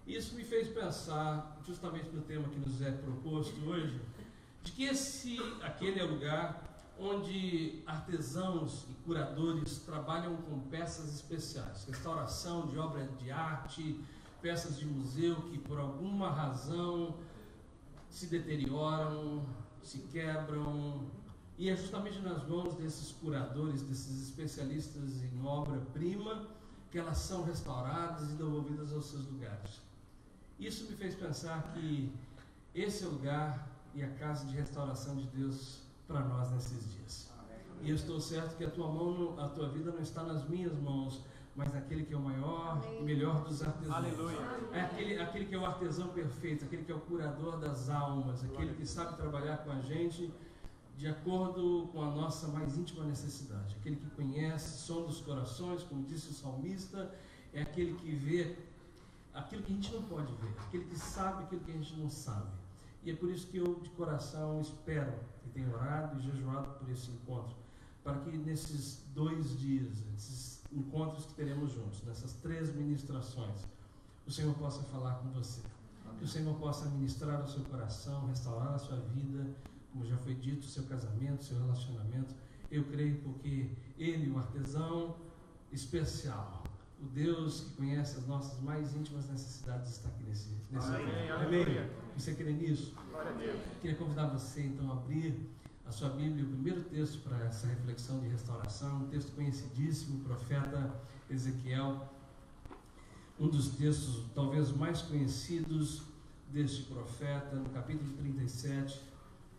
Isso me fez pensar, justamente no tema que nos é proposto hoje, de que aquele é o lugar onde artesãos e curadores trabalham com peças especiais, restauração de obras de arte, peças de museu que por alguma razão se deterioram, se quebram, e é justamente nas mãos desses curadores, desses especialistas em obra-prima, que elas são restauradas e devolvidas aos seus lugares. Isso me fez pensar que esse é o lugar e a casa de restauração de Deus para nós nesses dias. E eu estou certo que a tua vida não está nas minhas mãos, mas naquele que é o maior e melhor dos artesãos. Aleluia. É aquele que é o artesão perfeito, aquele que é o curador das almas, aquele que sabe trabalhar com a gente de acordo com a nossa mais íntima necessidade, aquele que conhece o som dos corações, como disse o salmista, é aquele que vê aquilo que a gente não pode ver, aquele que sabe aquilo que a gente não sabe. E é por isso que eu de coração espero e tenho orado e jejuado por esse encontro, para que nesses 2 dias, esses encontros que teremos juntos, nessas 3 ministrações, o Senhor possa falar com você, que o Senhor possa ministrar o seu coração, restaurar a sua vida, como já foi dito, o seu casamento, o seu relacionamento. Eu creio porque Ele, o artesão especial, o Deus que conhece as nossas mais íntimas necessidades, está aqui nesse momento. Amém? Você crê nisso? Queria convidar você então a abrir a sua Bíblia, o primeiro texto para essa reflexão de restauração, um texto conhecidíssimo, o profeta Ezequiel, um dos textos talvez mais conhecidos deste profeta, no capítulo 37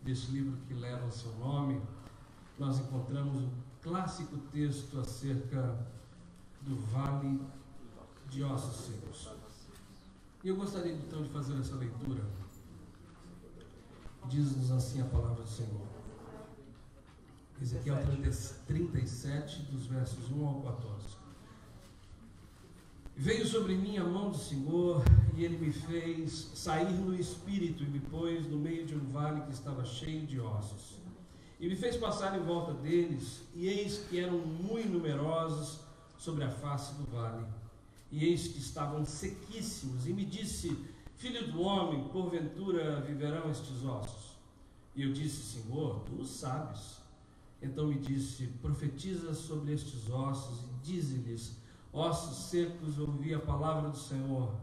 deste livro que leva o seu nome. Nós encontramos um clássico texto acerca do vale de ossos secos. E eu gostaria então de fazer essa leitura. Diz-nos assim a palavra do Senhor. Ezequiel 37, dos versos 1 ao 14. Veio sobre mim a mão do Senhor, e Ele me fez sair no espírito, e me pôs no meio de um vale que estava cheio de ossos. E me fez passar em volta deles, e eis que eram muito numerosos sobre a face do vale. E eis que estavam sequíssimos, e me disse: Filho do homem, porventura viverão estes ossos? E eu disse: Senhor, tu o sabes. Então me disse: profetiza sobre estes ossos, e dize-lhes: ossos secos, ouvi a palavra do Senhor.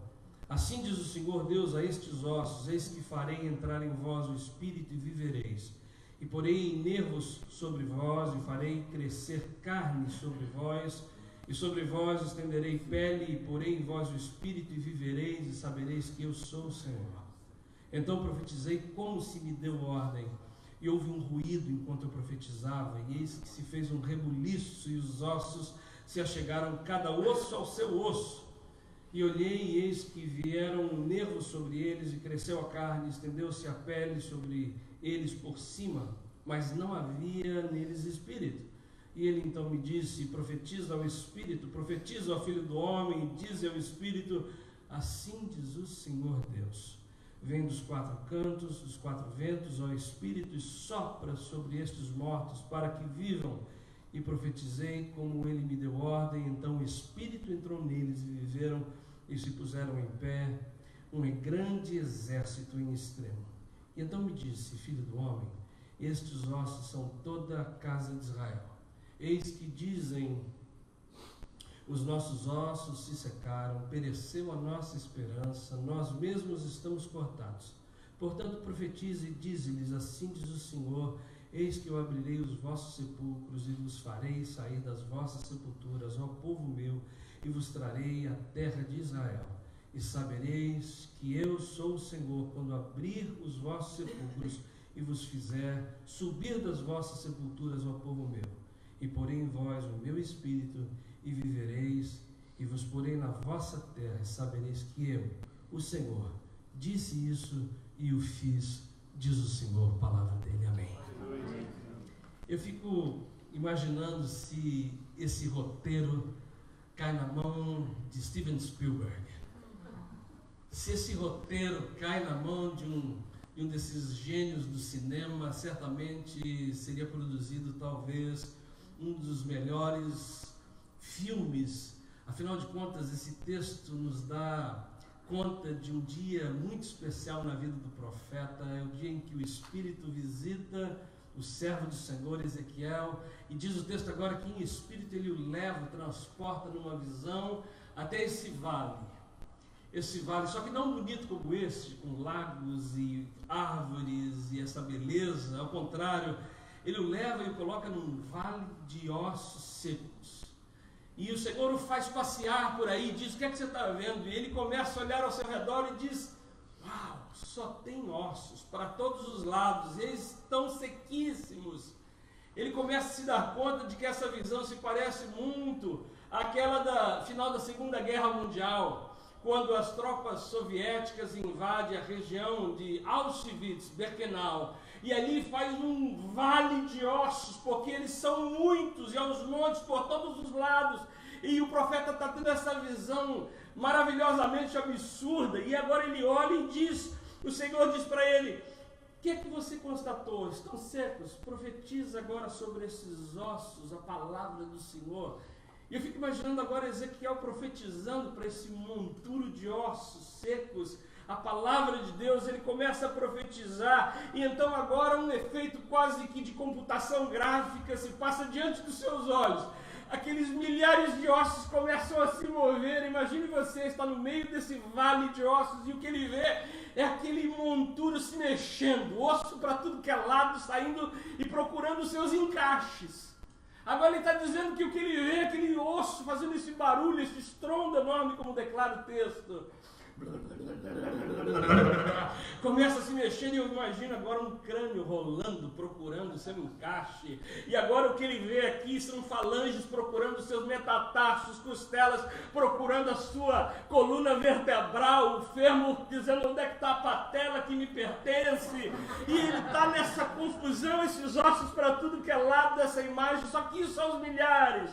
Assim diz o Senhor Deus a estes ossos: eis que farei entrar em vós o espírito e vivereis. E porei nervos sobre vós, e farei crescer carne sobre vós, e sobre vós estenderei pele, e porei em vós o espírito e vivereis, e sabereis que eu sou o Senhor. Então profetizei como se me deu ordem, e houve um ruído enquanto eu profetizava, e eis que se fez um rebuliço, e os ossos se achegaram cada osso ao seu osso. E olhei, e eis que vieram nervos sobre eles, e cresceu a carne, estendeu-se a pele sobre eles por cima, mas não havia neles espírito. E ele então me disse: profetiza ao espírito, profetiza ao filho do homem, e diz ao espírito: assim diz o Senhor Deus. Vem dos 4 cantos, dos 4 ventos, ao espírito, e sopra sobre estes mortos, para que vivam. E profetizei como ele me deu ordem. Então o espírito entrou neles, e viveram, e se puseram em pé, um grande exército em extremo. E então me disse: filho do homem, estes ossos são toda a casa de Israel. Eis que dizem: os nossos ossos se secaram, pereceu a nossa esperança, nós mesmos estamos cortados. Portanto profetize e dize-lhes: assim diz o Senhor: eis que eu abrirei os vossos sepulcros, e vos farei sair das vossas sepulturas, ó povo meu, e vos trarei a terra de Israel. E sabereis que eu sou o Senhor, quando abrir os vossos sepulcros, e vos fizer subir das vossas sepulturas, ó povo meu. E porei em vós o meu espírito, e vivereis, e vos porei na vossa terra, e sabereis que eu, o Senhor, disse isso e o fiz, diz o Senhor, palavra dele. Amém. Eu fico imaginando se esse roteiro cai na mão de Steven Spielberg. Se esse roteiro cai na mão de um desses gênios do cinema, certamente seria produzido talvez um dos melhores filmes. Afinal de contas, esse texto nos dá conta de um dia muito especial na vida do profeta. É o dia em que o Espírito visita o servo do Senhor, Ezequiel, e diz o texto agora que em espírito ele o leva, transporta numa visão até esse vale, só que não bonito como este, com lagos e árvores e essa beleza. Ao contrário, ele o leva e o coloca num vale de ossos secos. E o Senhor o faz passear por aí, diz: o que é que você está vendo? E ele começa a olhar ao seu redor e diz: uau, só tem ossos para todos os lados, eles estão sequíssimos. Ele começa a se dar conta de que essa visão se parece muito àquela da final da Segunda Guerra Mundial, quando as tropas soviéticas invadem a região de Auschwitz-Birkenau, e ali faz um vale de ossos, porque eles são muitos, e aos montes por todos os lados, e o profeta está tendo essa visão maravilhosamente absurda, e agora ele olha e diz, o Senhor diz para ele: o que é que você constatou? Estão secos? Profetiza agora sobre esses ossos a palavra do Senhor. E eu fico imaginando agora Ezequiel profetizando para esse monturo de ossos secos a palavra de Deus. Ele começa a profetizar, e então agora um efeito quase que de computação gráfica se passa diante dos seus olhos. Aqueles milhares de ossos começam a se mover. Imagine você estar no meio desse vale de ossos e o que ele vê é aquele monturo se mexendo, osso para tudo que é lado, saindo e procurando os seus encaixes. Agora ele está dizendo que o que ele vê é aquele osso fazendo esse barulho, esse estrondo enorme, como declara o texto. Começa a se mexer, e eu imagino agora um crânio rolando, procurando seu encaixe. E agora o que ele vê aqui são falanges procurando seus metatarsos, costelas procurando a sua coluna vertebral, o fêmur dizendo: onde é que está a patela que me pertence? E ele está nessa confusão, esses ossos para tudo que é lado dessa imagem. Só que isso aos milhares.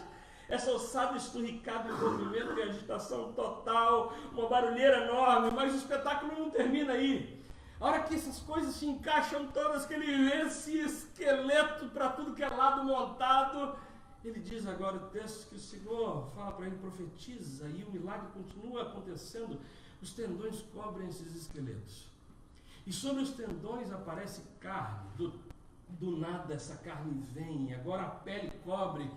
Essa ossada esturricada em movimento e agitação total, uma barulheira enorme, mas o espetáculo não termina aí. A hora que essas coisas se encaixam todas, que ele vê esse esqueleto para tudo que é lado montado, ele diz agora o texto que o Senhor fala para ele: profetiza, e o milagre continua acontecendo. Os tendões cobrem esses esqueletos, e sobre os tendões aparece carne, do nada essa carne vem, agora a pele cobre.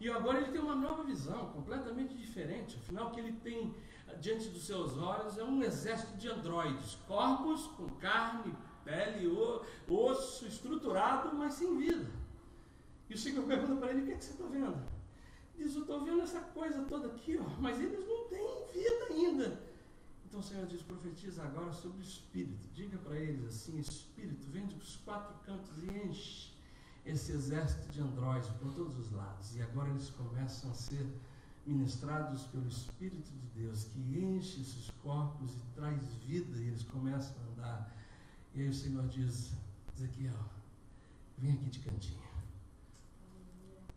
E agora ele tem uma nova visão, completamente diferente. Afinal, o que ele tem diante dos seus olhos é um exército de androides, corpos com carne, pele, osso estruturado, mas sem vida. E o Senhor pergunta para ele: o que é que você está vendo? Diz: eu estou vendo essa coisa toda aqui, mas eles não têm vida ainda. Então o Senhor diz: profetiza agora sobre o Espírito. Diga para eles assim: Espírito, vem dos quatro cantos e enche esse exército de androides por todos os lados. E agora eles começam a ser ministrados pelo Espírito de Deus, que enche esses corpos e traz vida, e eles começam a andar. E aí o Senhor diz: Ezequiel, vem aqui de cantinho.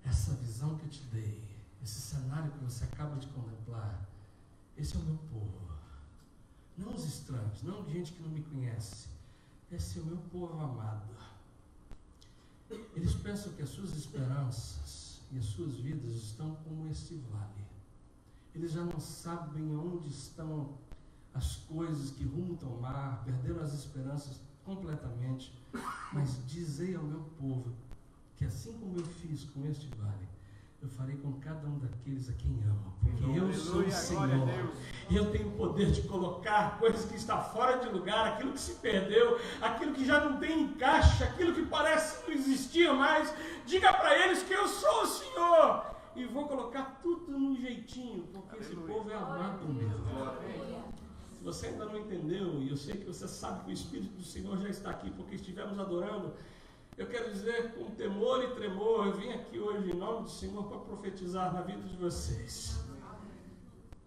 Essa visão que eu te dei, esse cenário que você acaba de contemplar, esse é o meu povo. Não os estranhos, não gente que não me conhece. Esse é o meu povo amado. Eles pensam que as suas esperanças e as suas vidas estão como esse vale. Eles já não sabem onde estão as coisas, que rumo tomar, perderam as esperanças completamente. Mas dizei ao meu povo que assim como eu fiz com este vale, eu farei com cada um daqueles a quem amo, porque eu sou o Senhor, e eu tenho o poder de colocar coisas que estão fora de lugar, aquilo que se perdeu, aquilo que já não tem encaixe, aquilo que parece não existir mais. Diga para eles que eu sou o Senhor, e vou colocar tudo no jeitinho, porque esse povo é amado mesmo. Se você ainda não entendeu, e eu sei que você sabe que o Espírito do Senhor já está aqui, porque estivemos adorando, eu quero dizer, com temor e tremor, eu vim aqui hoje em nome do Senhor para profetizar na vida de vocês.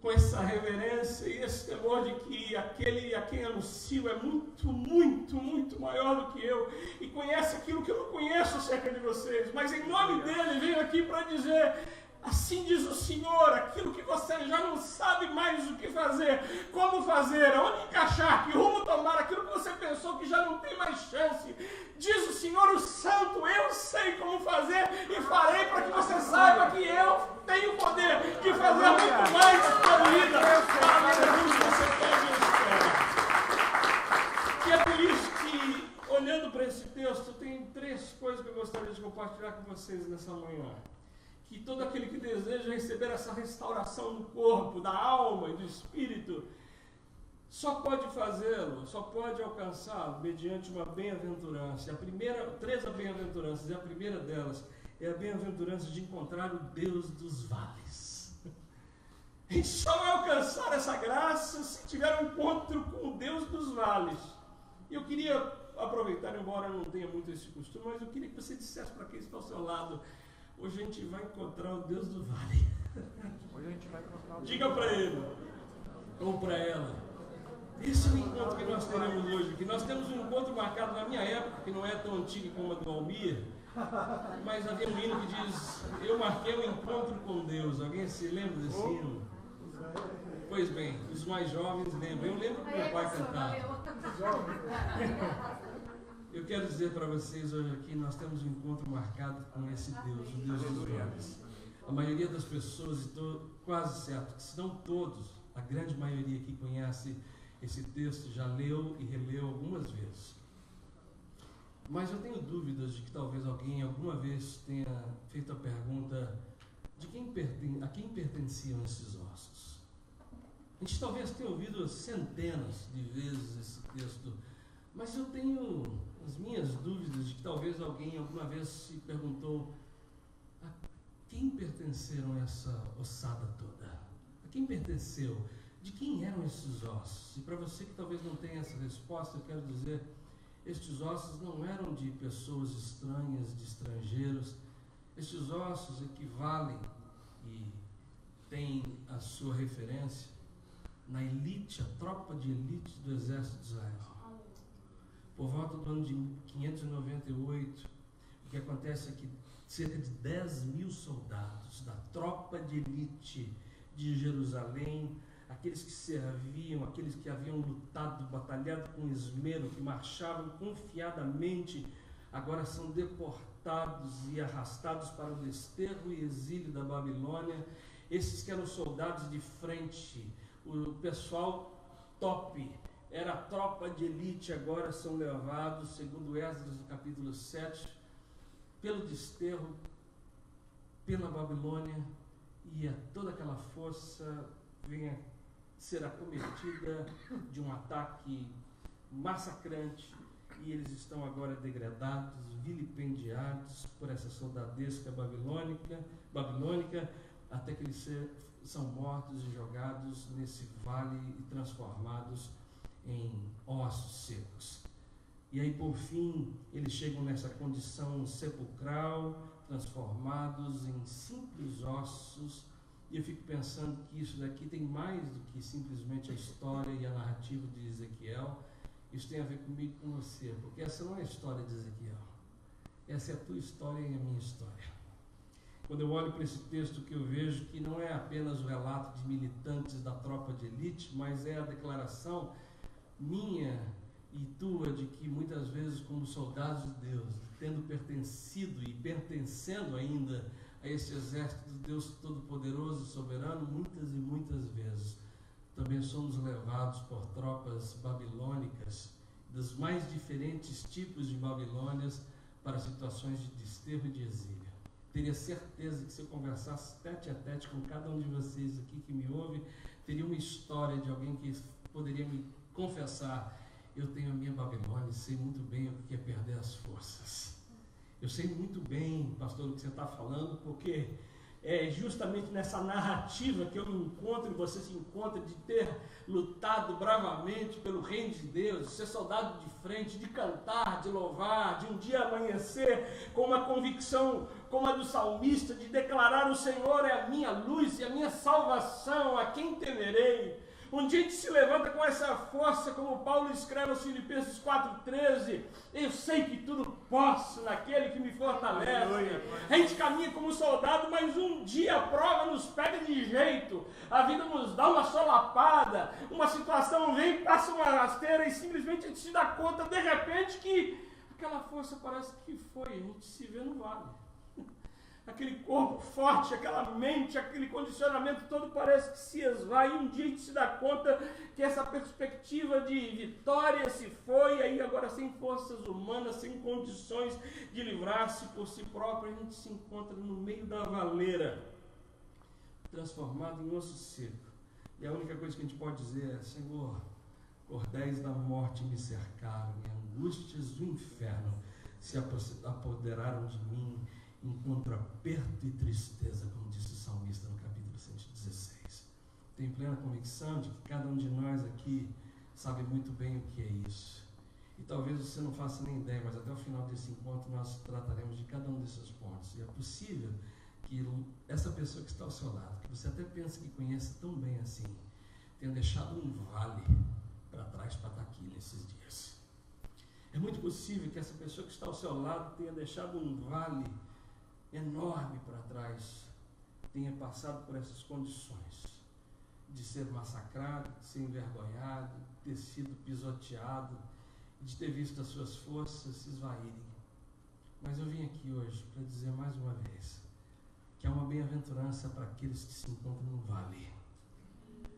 Com essa reverência e esse temor de que aquele a quem anuncio é muito, muito, muito maior do que eu, e conhece aquilo que eu não conheço acerca de vocês, mas em nome dele venho aqui para dizer: assim diz o Senhor, aquilo que você já não sabe mais o que fazer, como fazer, aonde encaixar, que rumo tomar, aquilo que você pensou que já não tem mais chance. Diz o Senhor, o Santo: eu sei como fazer e farei para que você saiba que eu tenho o poder de fazer muito mais na sua vida. Aleluia, você pode compartilhar com vocês nessa manhã. Que todo aquele que deseja receber essa restauração do corpo, da alma e do espírito, só pode fazê-lo, só pode alcançá-lo mediante uma bem-aventurança. Três bem-aventuranças, e a primeira delas é a bem-aventurança de encontrar o Deus dos vales. A gente só vai alcançar essa graça se tiver um encontro com o Deus dos vales. E eu queria aproveitar, embora eu não tenha muito esse costume, mas eu queria que você dissesse para quem está ao seu lado: hoje a gente vai encontrar o Deus do vale. Hoje a gente vai encontrar o Deus. Diga para ele ou para ela. Esse é o encontro que nós teremos hoje, que nós temos um encontro marcado na minha época, que não é tão antiga como a do Almir, mas havia um hino que diz: eu marquei um encontro com Deus. Alguém se lembra desse hino? Pois bem, os mais jovens lembram. Eu lembro que meu pai cantava. Eu quero dizer para vocês hoje aqui, nós temos um encontro marcado com esse Deus, o Deus dos vales. A maioria das pessoas, quase certo, se não todos, a grande maioria que conhece esse texto já leu e releu algumas vezes. Mas eu tenho dúvidas de que talvez alguém alguma vez tenha feito a pergunta de a quem pertenciam esses ossos. A gente talvez tenha ouvido centenas de vezes esse texto, mas eu tenho as minhas dúvidas de que talvez alguém alguma vez se perguntou: a quem pertenceram essa ossada toda? A quem pertenceu? De quem eram esses ossos? E para você que talvez não tenha essa resposta, eu quero dizer: estes ossos não eram de pessoas estranhas, de estrangeiros. Estes ossos equivalem e têm a sua referência na elite, a tropa de elite do exército de Israel. Por volta do ano de 598, o que acontece é que cerca de 10 mil soldados da tropa de elite de Jerusalém, aqueles que serviam, aqueles que haviam lutado, batalhado com esmero, que marchavam confiadamente, agora são deportados e arrastados para o desterro e exílio da Babilônia. Esses que eram soldados de frente, o pessoal top, era a tropa de elite, agora são levados, segundo Esdras, no capítulo 7, pelo desterro, pela Babilônia, e toda aquela força vem a ser acometida de um ataque massacrante, e eles estão agora degradados, vilipendiados por essa soldadesca babilônica, até que eles são mortos e jogados nesse vale e transformados em ossos secos. E aí, por fim, eles chegam nessa condição sepulcral, transformados em simples ossos. E eu fico pensando que isso daqui tem mais do que simplesmente a história e a narrativa de Ezequiel. Isso tem a ver comigo e com você, porque essa não é a história de Ezequiel. Essa é a tua história e a minha história. Quando eu olho para esse texto, que eu vejo que não é apenas o relato de militantes da tropa de elite, mas é a declaração minha e tua de que muitas vezes, como soldados de Deus, tendo pertencido e pertencendo ainda a esse exército de Deus Todo-Poderoso e Soberano, muitas e muitas vezes também somos levados por tropas babilônicas, dos mais diferentes tipos de Babilônias, para situações de desterro e de exílio. Teria certeza que se eu conversasse tete a tete com cada um de vocês aqui que me ouve, teria uma história de alguém que poderia me confessar: eu tenho a minha Babilônia e sei muito bem o que é perder as forças. Eu sei muito bem, pastor, o que você está falando, porque é justamente nessa narrativa que eu me encontro e você se encontra, de ter lutado bravamente pelo reino de Deus, de ser soldado de frente, de cantar, de louvar, de um dia amanhecer com uma convicção como a do salmista, de declarar: o Senhor é a minha luz e a minha salvação, a quem temerei? Um dia a gente se levanta com essa força, como Paulo escreve aos Filipenses 4,13: eu sei que tudo posso naquele que me fortalece. A gente caminha como soldado, mas um dia a prova nos pega de jeito, a vida nos dá uma solapada, uma situação vem, passa uma rasteira e simplesmente a gente se dá conta de repente que aquela força parece que foi, a gente se vê no vale. aquele corpo forte, aquela mente, aquele condicionamento todo parece que se esvai, e um dia a gente se dá conta que essa perspectiva de vitória se foi, aí agora sem forças humanas, sem condições de livrar-se por si próprio, a gente se encontra no meio da valeira, transformado em osso seco. E a única coisa que a gente pode dizer é: Senhor, cordéis da morte me cercaram, e angústias do inferno se apoderaram de mim, encontro aperto e tristeza, como disse o salmista no capítulo 116. Tenho plena convicção de que cada um de nós aqui sabe muito bem o que é isso. E talvez você não faça nem ideia, mas até o final desse encontro nós trataremos de cada um desses pontos. E é possível que essa pessoa que está ao seu lado, que você até pensa que conhece tão bem assim, tenha deixado um vale para trás para estar aqui nesses dias. É muito possível que essa pessoa que está ao seu lado tenha deixado um vale enorme para trás, tenha passado por essas condições de ser massacrado, de ser envergonhado, de ter sido pisoteado, de ter visto as suas forças se esvaírem. Mas eu vim aqui hoje para dizer mais uma vez que há uma bem-aventurança para aqueles que se encontram no vale.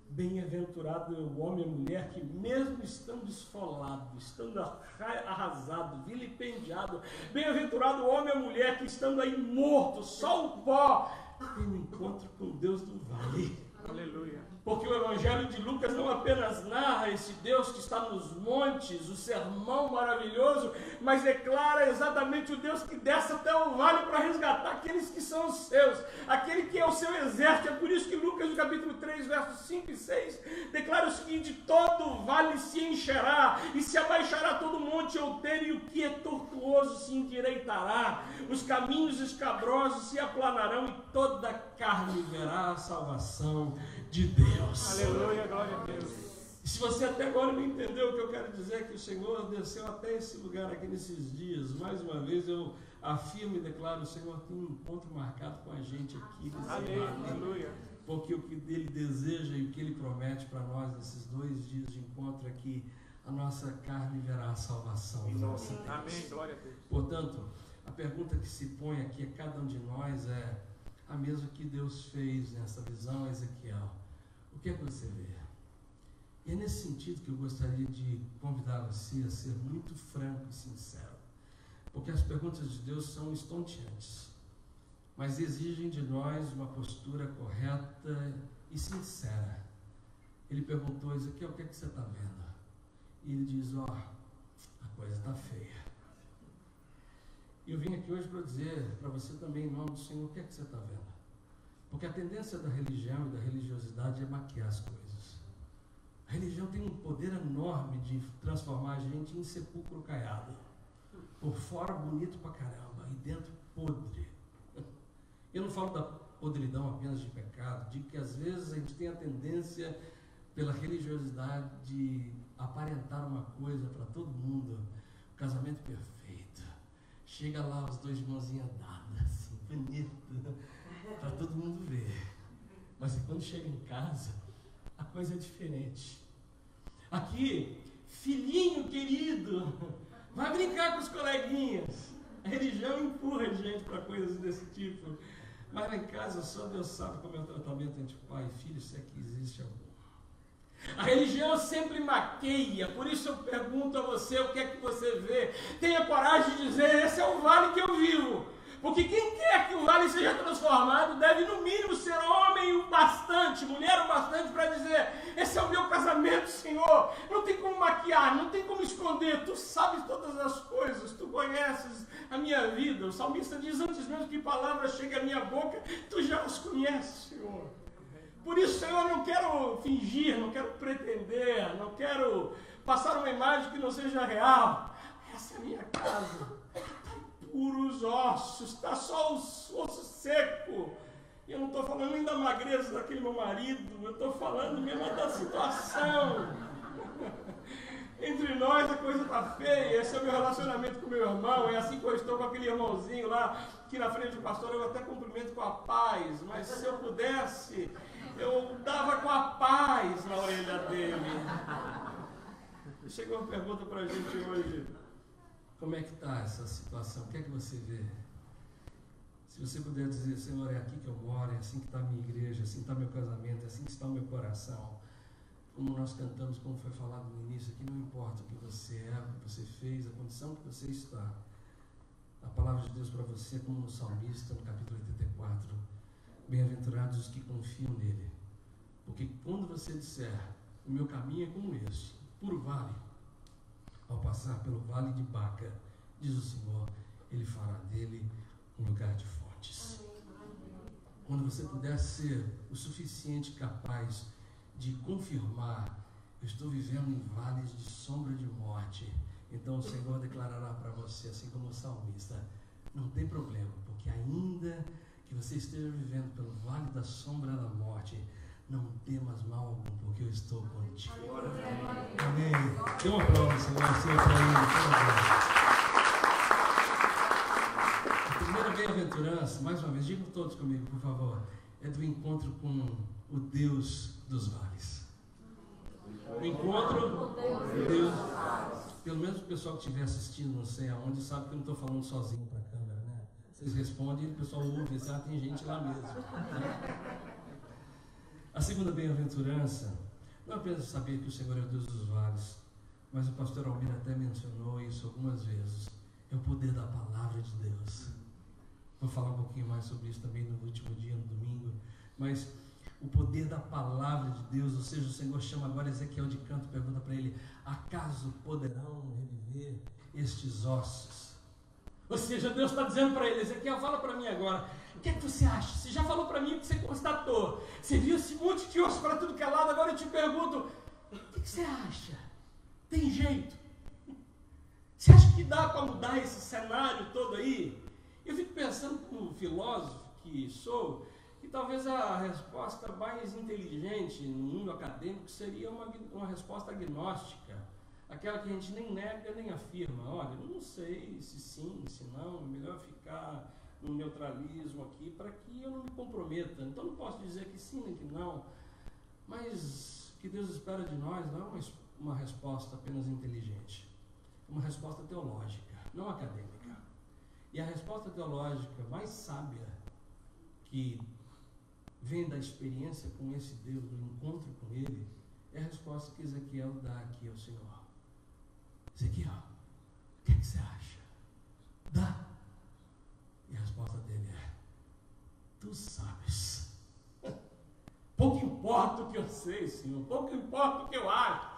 Bem-aventurado é o homem e a mulher que, mesmo estando esfolado, estando arrasado, vilipendiado, bem-aventurado o homem e a mulher que, estando aí morto, só o pó, tem um encontro com o Deus do vale. Aleluia. Porque o Evangelho de Lucas não apenas narra esse Deus que está nos montes, o sermão maravilhoso, mas declara exatamente o Deus que desce até o vale para resgatar aqueles que são os seus, aquele que é o seu exército. É por isso que Lucas, no capítulo 3, versos 5 e 6, declara o seguinte: todo o vale se encherá, e se abaixará todo monte outeiro, e o que é tortuoso se endireitará, os caminhos escabrosos se aplanarão, e toda carne verá a salvação de Deus. Aleluia, glória a Deus. E se você até agora não entendeu o que eu quero dizer, que o Senhor desceu até esse lugar aqui nesses dias, mais uma vez eu afirmo e declaro: o Senhor tem um encontro marcado com a gente aqui nesse vale. Aleluia. Porque o que Ele deseja e o que Ele promete para nós nesses 2 dias de encontro é que a nossa carne verá a salvação do nosso Deus. Amém, glória a Deus. Portanto, a pergunta que se põe aqui a cada um de nós é a mesma que Deus fez nessa visão a Ezequiel. O que é que você vê? E é nesse sentido que eu gostaria de convidar você a ser muito franco e sincero. Porque as perguntas de Deus são estonteantes, mas exigem de nós uma postura correta e sincera. Ele perguntou: Ezequiel, o que é que você está vendo? E ele diz: ó, a coisa está feia. E eu vim aqui hoje para dizer para você também, em nome do Senhor, o que é que você está vendo? Porque a tendência da religião e da religiosidade é maquiar as coisas. A religião tem um poder enorme de transformar a gente em sepulcro caiado. Por fora bonito pra caramba, e dentro podre. Eu não falo da podridão apenas de pecado, digo que às vezes a gente tem a tendência, pela religiosidade, de aparentar uma coisa para todo mundo, o casamento perfeito. Chega lá os 2 de mãozinha dada, assim, bonito, para todo mundo ver. Mas quando chega em casa, a coisa é diferente. Aqui, filhinho querido, vai brincar com os coleguinhas. A religião empurra a gente para coisas desse tipo. Mas lá em casa, só Deus sabe como é o tratamento entre pai e filho, se é que existe algum. A religião sempre maqueia, por isso eu pergunto a você: o que é que você vê? Tenha coragem de dizer: esse é o vale que eu vivo. Porque quem quer que o vale seja transformado deve no mínimo ser homem o bastante, mulher o bastante para dizer: esse é o meu casamento, Senhor. Não tem como maquiar, não tem como esconder, tu sabes todas as coisas, tu conheces a minha vida. O salmista diz: antes mesmo que palavras cheguem à minha boca, tu já as conheces, Senhor. Por isso, Senhor, eu não quero fingir, não quero pretender, não quero passar uma imagem que não seja real. Essa é a minha casa. Puros ossos, está só os ossos secos. E eu não estou falando nem da magreza daquele meu marido, eu estou falando mesmo da situação. Entre nós a coisa está feia. Esse é o meu relacionamento com o meu irmão. É assim que eu estou com aquele irmãozinho lá, que na frente do pastor eu até cumprimento com a paz. Mas se eu pudesse, eu dava com a paz na orelha dele. Chegou uma pergunta para a gente hoje: como é que está essa situação? O que é que você vê? Se você puder dizer, Senhor, é aqui que eu moro, é assim que está a minha igreja, é assim que está meu casamento, é assim que está o meu coração. Como nós cantamos, como foi falado no início aqui, não importa o que você é, o que você fez, a condição que você está. A palavra de Deus para você, como no salmista, no capítulo 84, bem-aventurados os que confiam nele. Porque quando você disser, o meu caminho é como este, puro vale, ao passar pelo vale de Baca, diz o Senhor, ele fará dele um lugar de fontes. Quando você puder ser o suficiente capaz de confirmar, eu estou vivendo em vales de sombra de morte, então o Senhor declarará para você, assim como o salmista, não tem problema, porque ainda que você esteja vivendo pelo vale da sombra da morte, não temas mal algum, porque eu estou contigo. Amém. Dê um aplauso, Senhor, para ele, por favor. A primeira bem-aventurança, mais uma vez, digam todos comigo, por favor, é do encontro com o Deus dos vales. O encontro com Deus. Pelo menos o pessoal que estiver assistindo, não sei aonde, sabe que eu não estou falando sozinho para a câmera, né? Vocês respondem e o pessoal ouve, sabe? Tem gente lá mesmo. A segunda bem-aventurança, não apenas saber que o Senhor é o Deus dos vales, mas o pastor Almir até mencionou isso algumas vezes, é o poder da palavra de Deus. Vou falar um pouquinho mais sobre isso também no último dia, no domingo, mas o poder da palavra de Deus, ou seja, o Senhor chama agora Ezequiel de canto, pergunta para ele, acaso poderão reviver estes ossos? Ou seja, Deus está dizendo para ele, Ezequiel, fala para mim agora, o que é que você acha? Você já falou para mim o que você constatou, você viu esse monte de osso para tudo que é lado, agora eu te pergunto, o que você acha? Tem jeito? Você acha que dá para mudar esse cenário todo aí? Eu fico pensando, como filósofo que sou, que talvez a resposta mais inteligente no mundo acadêmico seria uma resposta agnóstica, aquela que a gente nem nega nem afirma. Olha, eu não sei se sim, se não, é melhor ficar no neutralismo aqui para que eu não me comprometa. Então não posso dizer que sim nem que não, mas o que Deus espera de nós não é uma resposta apenas inteligente, é uma resposta teológica, não acadêmica. E a resposta teológica mais sábia que vem da experiência com esse Deus, do encontro com Ele, é a resposta que Ezequiel dá aqui ao Senhor. Ezequiel, o que você acha? Dá. E a resposta dele é, tu sabes. Pouco importa o que eu sei, Senhor, pouco importa o que eu acho.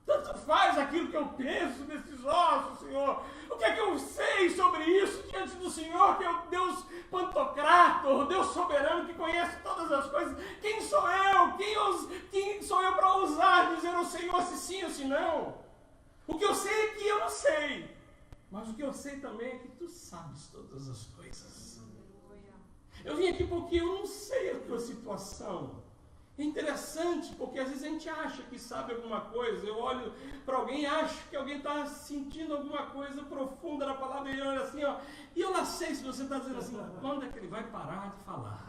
Tanto faz aquilo que eu penso desses ossos, Senhor. O que é que eu sei sobre isso diante do Senhor, que é o Deus pantocrator, o Deus soberano que conhece todas as coisas? Quem sou eu? Quem sou eu para ousar dizer ao Senhor se sim ou se não? O que eu sei é que eu não sei. Mas o que eu sei também é que tu sabes todas as coisas. Eu vim aqui porque eu não sei a tua situação. É interessante, porque às vezes a gente acha que sabe alguma coisa. Eu olho para alguém e acho que alguém está sentindo alguma coisa profunda na palavra e eu olho assim, ó. E eu não sei se você está dizendo assim, quando é que ele vai parar de falar?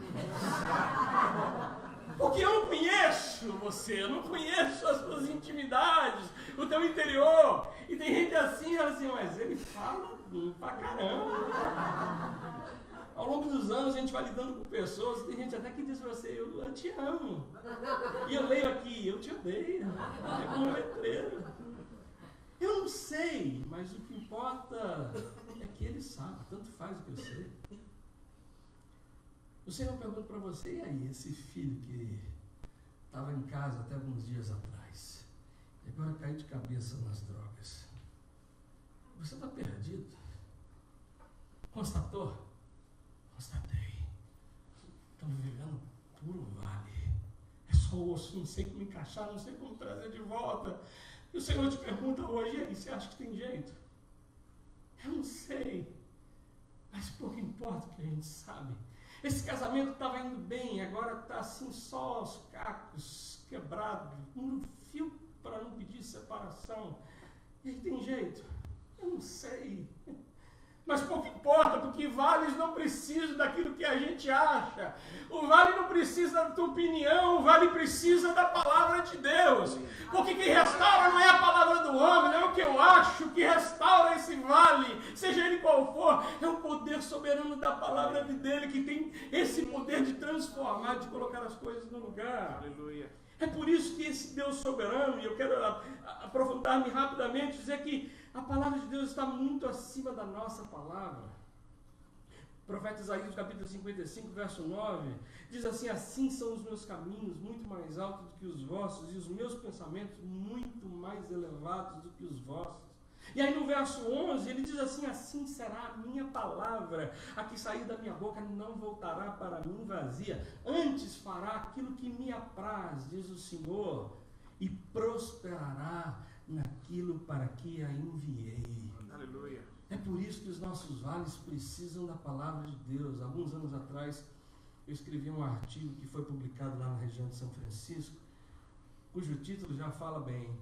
Porque eu não conheço você, eu não conheço as suas intimidades, o teu interior. E tem gente assim, ela assim, mas ele fala pra caramba. Ao longo dos anos a gente vai lidando com pessoas, tem gente até que diz pra você, eu te amo. E eu leio aqui, eu te odeio. É como um letreiro. Eu não sei, mas o que importa é que ele sabe, tanto faz o que eu sei. O Senhor pergunta para você, e aí, esse filho que estava em casa até alguns dias atrás, e agora caiu de cabeça nas drogas. Você está perdido? Constatou? Constatei. Estamos vivendo puro vale. É só osso, não sei como encaixar, não sei como trazer de volta. E o Senhor te pergunta hoje, e aí, você acha que tem jeito? Eu não sei. Mas pouco importa o que a gente sabe. Esse casamento estava indo bem, agora está assim só os cacos quebrados, um fio para não pedir separação. E aí tem jeito? Eu não sei. Mas pouco importa, porque vales não precisam daquilo que a gente acha. O vale não precisa da tua opinião, o vale precisa da palavra de Deus. Porque quem restaura não é a palavra do homem, não é o que eu acho, que restaura esse vale, seja ele qual for, é o poder poder soberano da palavra dele, que tem esse poder de transformar, de colocar as coisas no lugar. Aleluia. É por isso que esse Deus soberano, e eu quero aprofundar-me rapidamente, dizer que a palavra de Deus está muito acima da nossa palavra. O profeta Isaías, capítulo 55, verso 9, diz assim: assim são os meus caminhos, muito mais altos do que os vossos, e os meus pensamentos muito mais elevados do que os vossos. E aí no verso 11, ele diz assim: assim será a minha palavra, a que sair da minha boca não voltará para mim vazia, antes fará aquilo que me apraz, diz o Senhor, e prosperará naquilo para que a enviei. Aleluia. É por isso que os nossos vales precisam da palavra de Deus. Alguns anos atrás, eu escrevi um artigo que foi publicado lá na região de São Francisco, cujo título já fala bem: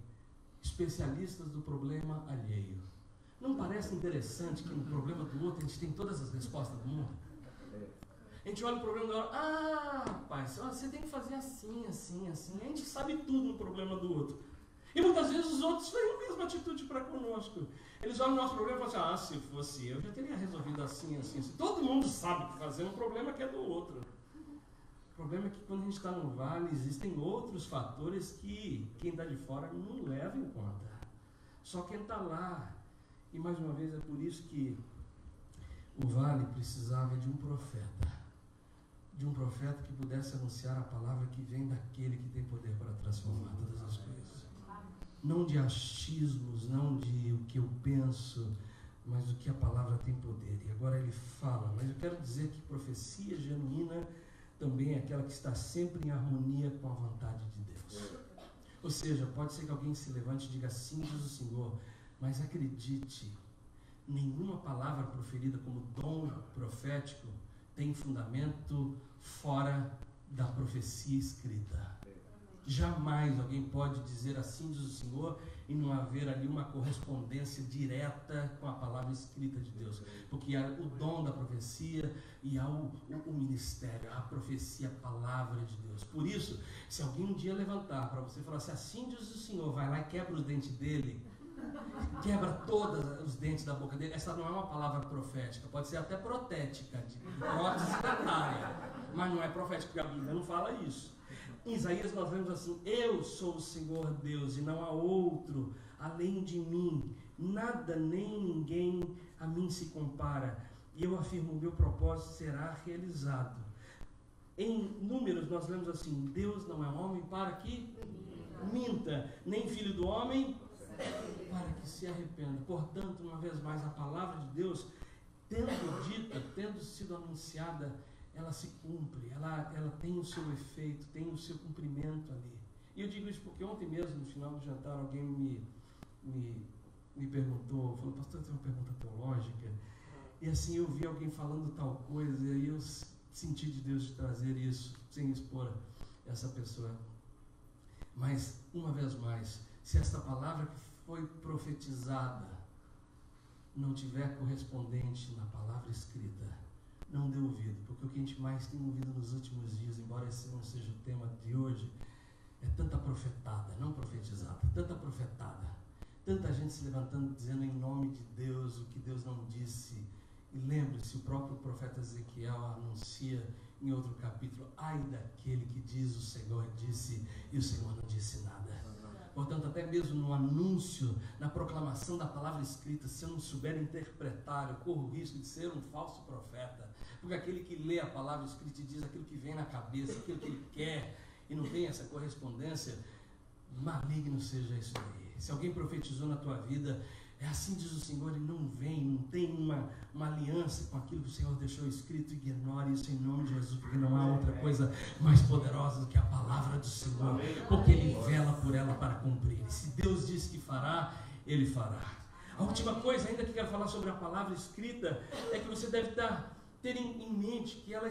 especialistas do problema alheio. Não parece interessante que no problema do outro a gente tem todas as respostas do mundo? A gente olha o problema do outro: ah, rapaz, você tem que fazer assim, assim, assim. A gente sabe tudo no problema do outro. E muitas vezes os outros têm a mesma atitude para conosco. Eles olham o nosso problema e falam assim: ah, se fosse eu já teria resolvido assim, assim, assim. Todo mundo sabe o que fazer, um problema que é do outro. O problema é que quando a gente está no vale, existem outros fatores que quem está de fora não leva em conta. Só quem está lá. E mais uma vez é por isso que o vale precisava de um profeta. De um profeta que pudesse anunciar a palavra que vem daquele que tem poder para transformar todas as coisas. Não de achismos, não de o que eu penso, mas do que a palavra tem poder. E agora ele fala, mas eu quero dizer que profecia genuína também é aquela que está sempre em harmonia com a vontade de Deus. Ou seja, pode ser que alguém se levante e diga: assim diz o Senhor, mas acredite, nenhuma palavra proferida como dom profético tem fundamento fora da profecia escrita. Jamais alguém pode dizer assim diz o Senhor e não haver ali uma correspondência direta com a palavra escrita de Deus. Porque há o dom da profecia e há o ministério, a profecia, a palavra de Deus. Por isso, se alguém um dia levantar para você falar assim diz o Senhor, vai lá e quebra os dentes dele, quebra todos os dentes da boca dele, essa não é uma palavra profética, pode ser até protética, de prótese dentária, mas não é profética, porque a Bíblia não fala isso. Em Isaías nós vemos assim: eu sou o Senhor Deus e não há outro além de mim, nada nem ninguém a mim se compara, e eu afirmo, o meu propósito será realizado. Em Números nós vemos assim: Deus não é homem para que minta, nem filho do homem para que se arrependa. Portanto, uma vez mais, a palavra de Deus, tendo dita, tendo sido anunciada, ela se cumpre, ela tem o seu efeito, tem o seu cumprimento ali. E eu digo isso porque ontem mesmo, no final do jantar, alguém me perguntou, falou: pastor, tem uma pergunta teológica, e assim eu vi alguém falando tal coisa, e aí eu senti de Deus de trazer isso, sem expor essa pessoa. Mas, uma vez mais, se esta palavra que foi profetizada não tiver correspondente na palavra escrita, não dê ouvido, porque o que a gente mais tem ouvido nos últimos dias, embora esse não seja o tema de hoje, é tanta profetada, não profetizada, tanta profetada, tanta gente se levantando dizendo em nome de Deus o que Deus não disse. E lembre-se, o próprio profeta Ezequiel anuncia em outro capítulo: ai daquele que diz o Senhor disse e o Senhor não disse nada. Portanto, até mesmo no anúncio, na proclamação da palavra escrita, se eu não souber interpretar, eu corro o risco de ser um falso profeta. Porque aquele que lê a palavra escrita e diz aquilo que vem na cabeça, aquilo que ele quer, e não tem essa correspondência, maligno seja isso aí. Se alguém profetizou na tua vida, é assim diz o Senhor, e não vem, não tem uma aliança com aquilo que o Senhor deixou escrito, ignore isso em nome de Jesus, porque não há outra coisa mais poderosa do que a palavra do Senhor, porque Ele vela por ela para cumprir. E se Deus disse que fará, Ele fará. A última coisa ainda que quero falar sobre a palavra escrita é que você deve ter em mente que ela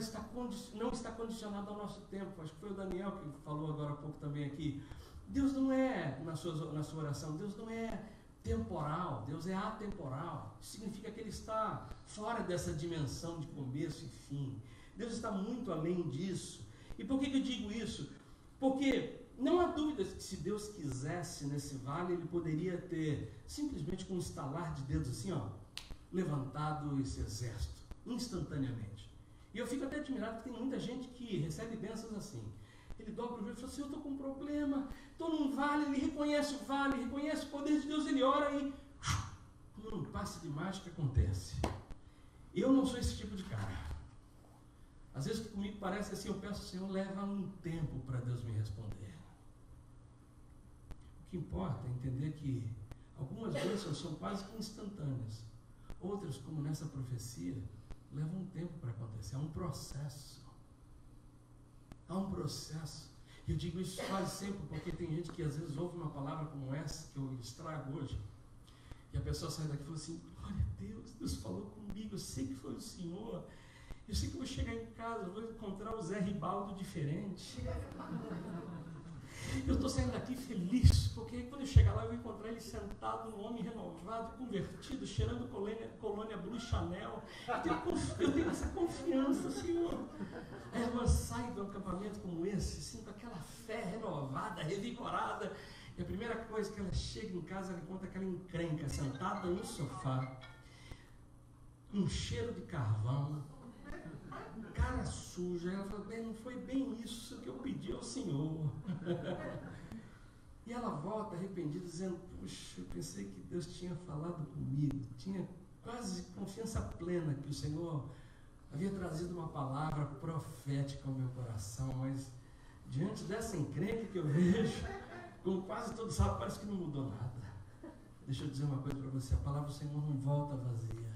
não está condicionada ao nosso tempo. Acho que foi o Daniel que falou agora há pouco também aqui. Deus não é, na sua oração, Deus não é temporal, Deus é atemporal. Isso significa que Ele está fora dessa dimensão de começo e fim. Deus está muito além disso. E por que eu digo isso? Porque não há dúvidas que se Deus quisesse nesse vale, Ele poderia ter, simplesmente com um estalar de dedos assim, levantado esse exército. instantaneamente. E eu fico até admirado que tem muita gente que recebe bênçãos assim. Ele dobra o joelho e fala assim, eu estou com um problema, estou num vale, ele reconhece o vale, reconhece o poder de Deus, ele ora e como num passe de mágica acontece. Eu não sou esse tipo de cara. Às vezes comigo parece assim, eu peço, Senhor, leva um tempo para Deus me responder. O que importa é entender que algumas bênçãos são quase que instantâneas. Outras, como nessa profecia, levam um tempo para acontecer. Há um processo. Há um processo. Eu digo isso quase sempre porque tem gente que às vezes ouve uma palavra como essa que eu extrago hoje. E a pessoa sai daqui e fala assim, glória a Deus, Deus falou comigo, eu sei que foi o Senhor. Eu sei que eu vou chegar em casa, vou encontrar o Zé Ribaldo diferente. Eu estou saindo daqui feliz, porque quando eu chegar lá eu vou encontrar ele sentado, um homem renovado, convertido, cheirando colônia Blue Chanel. Eu tenho essa confiança, Senhor. Aí ela sai do acampamento como esse, assim, com aquela fé renovada, revigorada. E a primeira coisa que ela chega em casa, ela encontra aquela encrenca, sentada no sofá, com cheiro de carvão, cara suja. Ela fala, bem, não foi bem isso que eu pedi ao Senhor. E ela volta arrependida, dizendo, puxa, eu pensei que Deus tinha falado comigo, tinha quase confiança plena que o Senhor havia trazido uma palavra profética ao meu coração, mas diante dessa encrenca que eu vejo, como quase todos sabem, parece que não mudou nada. Deixa eu dizer uma coisa para você, a palavra do Senhor não volta vazia.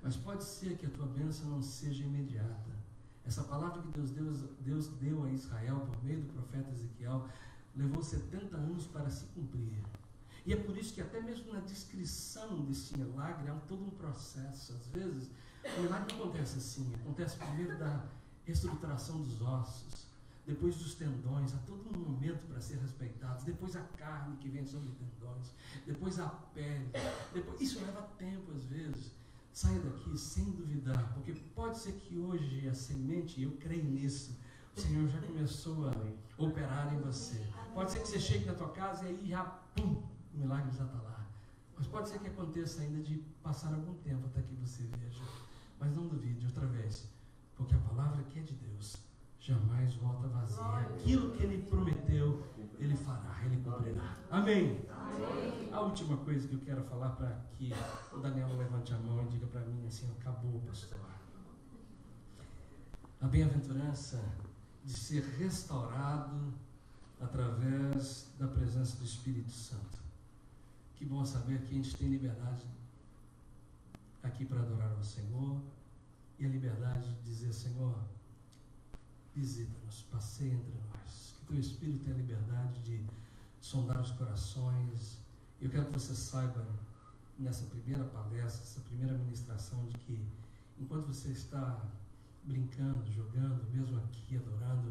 Mas pode ser que a tua bênção não seja imediata. Essa palavra que Deus deu a Israel por meio do profeta Ezequiel levou 70 anos para se cumprir. E é por isso que até mesmo na descrição desse milagre há todo um processo. Às vezes, o milagre acontece assim, acontece primeiro da estruturação dos ossos, depois dos tendões, há todo um momento para ser respeitado, depois a carne que vem sobre os tendões, depois a pele, isso leva tempo às vezes. Saia daqui sem duvidar, porque pode ser que hoje a semente, eu creio nisso, o Senhor já começou a operar em você. Pode ser que você chegue na tua casa e aí já, pum, o milagre já está lá. Mas pode ser que aconteça ainda de passar algum tempo até que você veja. Mas não duvide outra vez, porque a palavra que é de Deus jamais volta vazia. Aquilo que Ele prometeu, Ele fará, Ele cumprirá. Amém? Amém. A última coisa que eu quero falar para que o Daniel levante a mão e diga para mim assim, acabou, pastor. A bem-aventurança de ser restaurado através da presença do Espírito Santo. Que bom saber que a gente tem liberdade aqui para adorar ao Senhor e a liberdade de dizer, Senhor, visita-nos, passeia entre nós. Que teu Espírito tenha liberdade de sondar os corações. Eu quero que você saiba, nessa primeira palestra, essa primeira ministração, de que enquanto você está brincando, jogando, mesmo aqui adorando,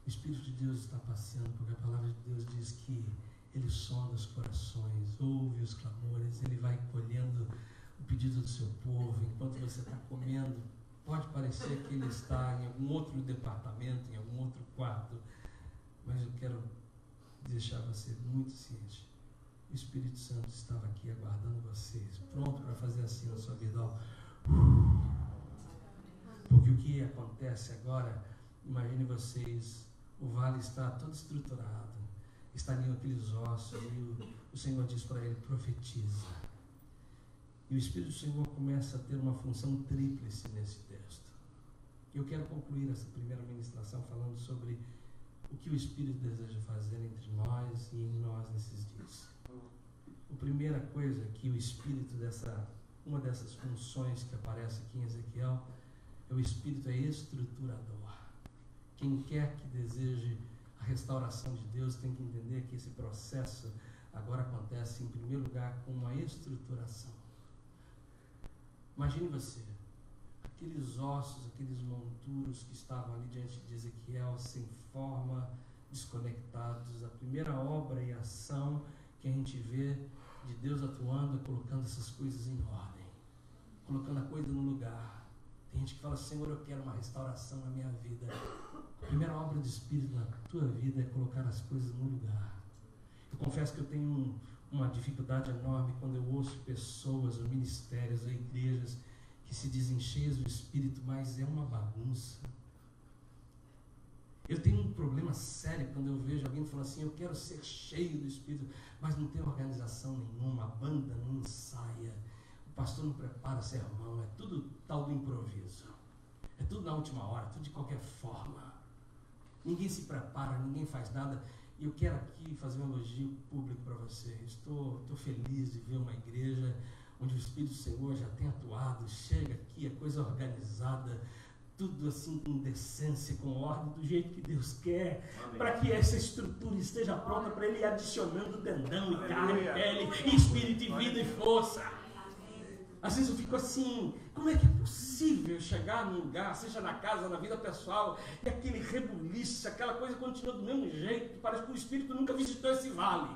o Espírito de Deus está passeando, porque a palavra de Deus diz que Ele sonda os corações, ouve os clamores, Ele vai colhendo o pedido do seu povo. Enquanto você está comendo, pode parecer que Ele está em algum outro departamento, em algum outro quarto, mas eu quero deixar você muito ciente. O Espírito Santo estava aqui aguardando vocês, pronto para fazer assim na sua vida. Ó. Porque o que acontece agora, imagine vocês, o vale está todo estruturado, estariam aqueles ossos, e o Senhor diz para ele, profetiza. E o Espírito do Senhor começa a ter uma função tríplice nesse texto. Eu quero concluir essa primeira ministração falando sobre o que o Espírito deseja fazer entre nós e em nós nesses dias. A primeira coisa que o Espírito uma dessas funções que aparece aqui em Ezequiel, o Espírito é estruturador. Quem quer que deseje a restauração de Deus tem que entender que esse processo agora acontece em primeiro lugar com uma estruturação. Imagine você, aqueles ossos, aqueles monturos que estavam ali diante de Ezequiel, sem forma, desconectados. A primeira obra e ação que a gente vê de Deus atuando é colocando essas coisas em ordem, colocando a coisa no lugar. Tem gente que fala, Senhor, eu quero uma restauração na minha vida. A primeira obra do Espírito na tua vida é colocar as coisas no lugar. Eu confesso que eu tenho uma dificuldade enorme quando eu ouço pessoas, ou ministérios, ou igrejas, que se dizem cheias do Espírito, mas é uma bagunça. Eu tenho um problema sério quando eu vejo alguém falando assim, eu quero ser cheio do Espírito, mas não tem organização nenhuma, a banda não ensaia, o pastor não prepara sermão, é tudo tal do improviso, é tudo na última hora, tudo de qualquer forma. Ninguém se prepara, ninguém faz nada. E eu quero aqui fazer um elogio público para vocês. Estou feliz de ver uma igreja onde o Espírito do Senhor já tem atuado, chega aqui, a coisa organizada, tudo assim com decência, com ordem, do jeito que Deus quer, para que essa estrutura esteja pronta para Ele ir adicionando tendão e carne, pele, e espírito e vida e força. Às vezes eu fico assim, como é que é possível chegar num lugar, seja na casa, na vida pessoal, e aquele rebuliço, aquela coisa continua do mesmo jeito, parece que o Espírito nunca visitou esse vale.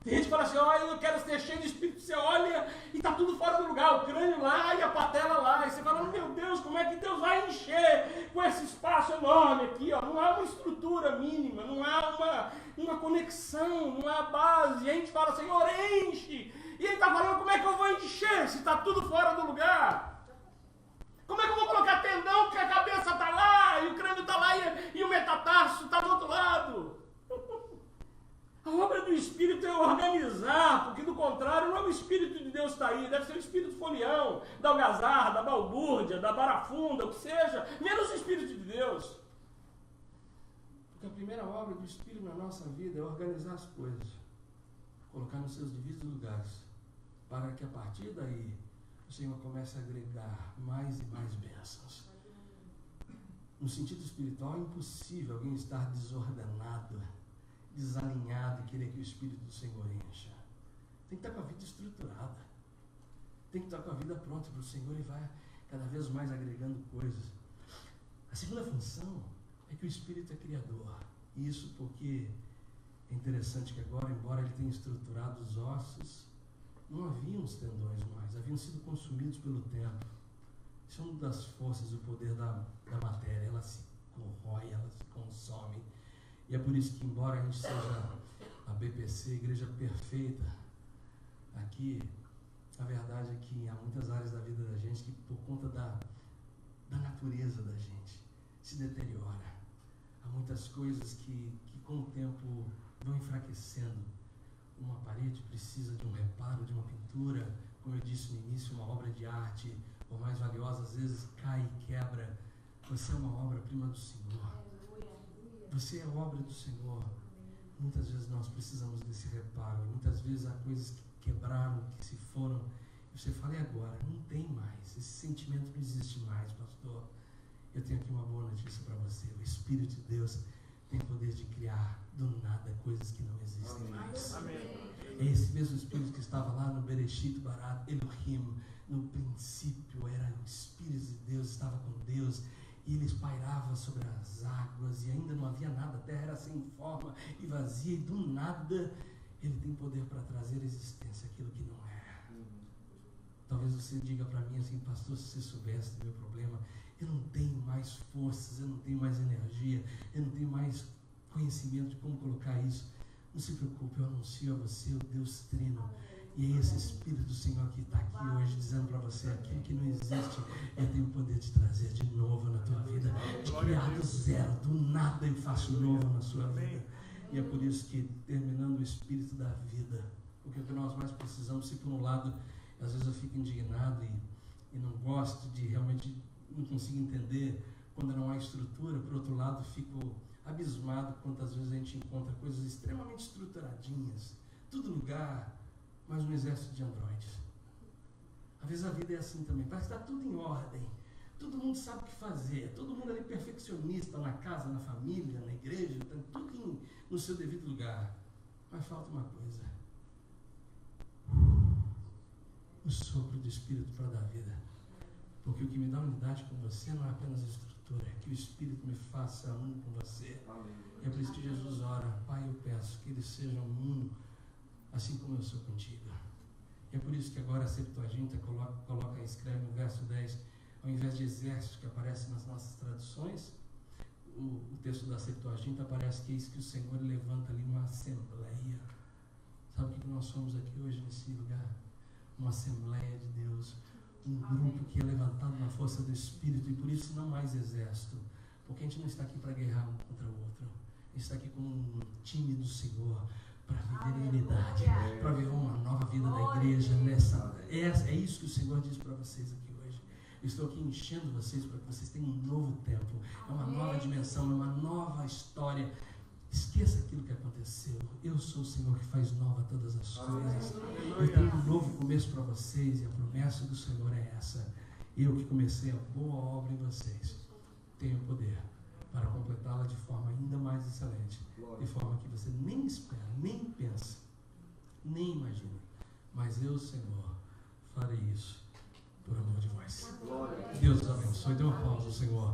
Tem gente que fala assim, olha, eu quero ser cheio de Espírito, você olha e está tudo fora do lugar, o crânio lá e a patela lá, e você fala, meu Deus, como é que Deus vai encher com esse espaço enorme aqui, ó? Não há uma estrutura mínima, não há uma conexão, não há base, e a gente fala, Senhor, enche, e Ele está falando, como é que eu vou encher se está tudo fora do lugar? Como é que eu vou colocar tendão, porque a cabeça está lá, e o crânio está lá, e o metatarso está do outro lado? A obra do Espírito é organizar, porque do contrário não é o Espírito de Deus que está aí, deve ser o Espírito folião, da algazarra, da balbúrdia, da barafunda, o que seja, menos o Espírito de Deus. Porque a primeira obra do Espírito na nossa vida é organizar as coisas, colocar nos seus devidos lugares, para que a partir daí o Senhor comece a agregar mais e mais bênçãos. No sentido espiritual é impossível alguém estar desordenado, desalinhado e querer que o Espírito do Senhor encha. Tem que estar com a vida estruturada. Tem que estar com a vida pronta para o Senhor e vai cada vez mais agregando coisas. A segunda função é que o Espírito é criador. Isso porque é interessante que agora, embora ele tenha estruturado os ossos, não haviam os tendões mais, haviam sido consumidos pelo tempo. Isso é uma das forças do poder da matéria. Ela se corrói, ela se consome. E é por isso que, embora a gente seja a BPC, Igreja Perfeita, aqui, a verdade é que há muitas áreas da vida da gente que, por conta da natureza da gente, se deteriora. Há muitas coisas que com o tempo vão enfraquecendo. Uma parede precisa de um reparo, de uma pintura, como eu disse no início, uma obra de arte, por mais valiosa, às vezes cai e quebra. Você é uma obra-prima do Senhor. Você é obra do Senhor. Muitas vezes nós precisamos desse reparo. Muitas vezes há coisas que quebraram, que se foram. E você fala, e agora? Não tem mais. Esse sentimento não existe mais, pastor. Eu tenho aqui uma boa notícia para você. O Espírito de Deus tem poder de criar do nada coisas que não existem mais. Amém. É esse mesmo Espírito que estava lá no Bereshit Barat Elohim. No princípio era o Espírito de Deus, estava com Deus. E ele pairava sobre as águas e ainda não havia nada, a terra era sem forma e vazia, e do nada ele tem poder para trazer à existência aquilo que não é. Talvez você diga para mim assim, pastor, se você soubesse do meu problema, eu não tenho mais forças, eu não tenho mais energia, eu não tenho mais conhecimento de como colocar isso. Não se preocupe, eu anuncio a você o Deus Trino. E é esse Espírito do Senhor que está aqui hoje dizendo para você, aquilo que não existe, eu tenho o poder de trazer de novo na tua vida, de criar do zero, do nada eu faço novo na sua vida. E é por isso que, terminando o Espírito da vida, porque o que nós mais precisamos, se por um lado, às vezes eu fico indignado e não gosto de realmente, não consigo entender quando não há estrutura, por outro lado fico abismado quantas vezes a gente encontra coisas extremamente estruturadinhas, tudo lugar, mas um exército de androides. Às vezes a vida é assim também, parece que está tudo em ordem, todo mundo sabe o que fazer, todo mundo ali perfeccionista na casa, na família, na igreja, está tudo no seu devido lugar, mas falta uma coisa, o sopro do Espírito para dar vida, porque o que me dá unidade com você não é apenas a estrutura, é que o Espírito me faça um com você. É por isso que Jesus ora, Pai, eu peço que eles sejam um, assim como eu sou contigo. E é por isso que agora a Septuaginta escreve no verso 10, ao invés de exército que aparece nas nossas traduções, o texto da Septuaginta aparece que eis que o Senhor levanta ali uma assembleia. Sabe o que nós somos aqui hoje nesse lugar? Uma assembleia de Deus, um grupo que é levantado na força do Espírito, e por isso não mais exército, porque a gente não está aqui para guerrear um contra o outro, a gente está aqui como um time do Senhor, para viver em unidade, para viver uma nova vida na igreja. É isso que o Senhor diz para vocês aqui hoje. Eu estou aqui enchendo vocês para que vocês tenham um novo tempo, é uma nova dimensão, é uma nova história. Esqueça aquilo que aconteceu. Eu sou o Senhor que faz nova todas as coisas. Eu tenho um novo começo para vocês, e a promessa do Senhor é essa: eu que comecei a boa obra em vocês, tenho poder para completá-la de forma ainda mais excelente, de forma que você nem espera, nem pensa, nem imagina. Mas eu, Senhor, farei isso por amor de vós. Deus os abençoe. Dê uma pausa, Senhor.